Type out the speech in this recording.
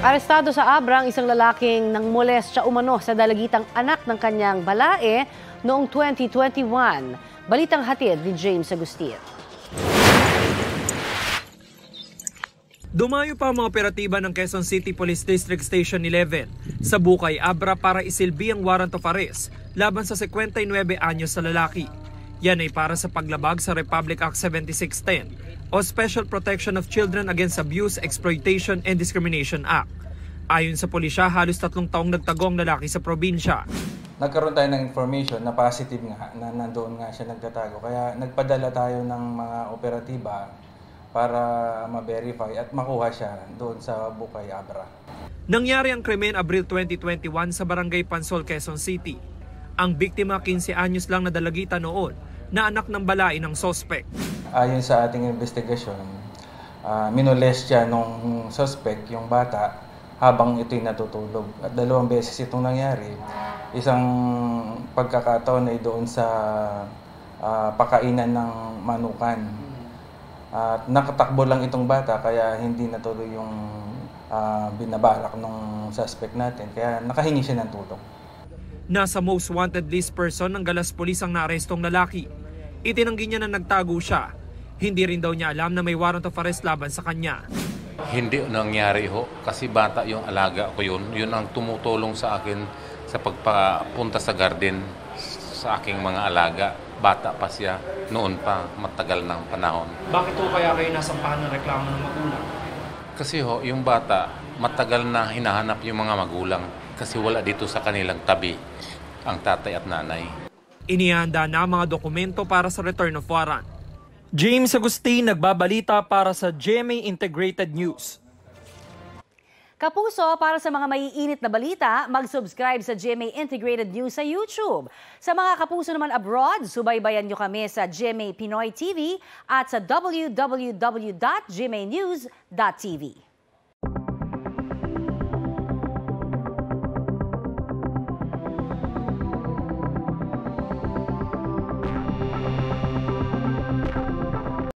Arestado sa Abra ang isang lalaking nang molestya umano sa dalagitang anak ng kanyang balae noong 2021. Balitang hatid ni James Agustin. Dumayo pa ang mga operatiba ng Quezon City Police District Station 11 sa Bukay, Abra para isilbi ang warrant of arrest laban sa 59 anyos sa lalaki. Yan ay para sa paglabag sa Republic Act 7610 o Special Protection of Children Against Abuse, Exploitation and Discrimination Act. Ayon sa pulisya, halos 3 taong nagtago ang lalaki sa probinsya. Nagkaroon tayo ng information na positive nga, na nandoon nga siya nagtatago. Kaya nagpadala tayo ng mga operatiba para ma-verify at makuha siya doon sa Bukay, Abra. Nangyari ang krimen Abril 2021 sa Barangay Pansol, Quezon City. Ang biktima 15 anyos lang na dalagita noon na anak ng balae ng sospek. Ayon sa ating investigasyon, minolest siya nung suspect, yung bata, habang ito'y natutulog. At 2 beses itong nangyari. Isang pagkakataon ay doon sa pakainan ng manukan. At nakatakbo lang itong bata kaya hindi natuloy yung binabalak ng suspect natin. Kaya nakahingi siya ng tulong. Nasa most wanted list person ng Galas Police ang naarestong lalaki. Itinanggi niya na nagtago siya. Hindi rin daw niya alam na may warrant of arrest laban sa kanya. Hindi nangyari ho kasi bata yung alaga ko yun. Yun ang tumutulong sa akin sa pagpapunta sa garden sa aking mga alaga. Bata pa siya, noon pa, matagal ng panahon. Bakit ho kaya kayo nasampahan ng reklamo ng magulang? Kasi ho, yung bata, matagal na hinahanap yung mga magulang kasi wala dito sa kanilang tabi ang tatay at nanay. Inihanda na ang mga dokumento para sa return of warrant. James Agustin, nagbabalita para sa GMA Integrated News. Kapuso, para sa mga maiinit na balita, mag-subscribe sa GMA Integrated News sa YouTube. Sa mga kapuso naman abroad, subaybayan nyo kami sa GMA Pinoy TV at sa www.gmanews.tv.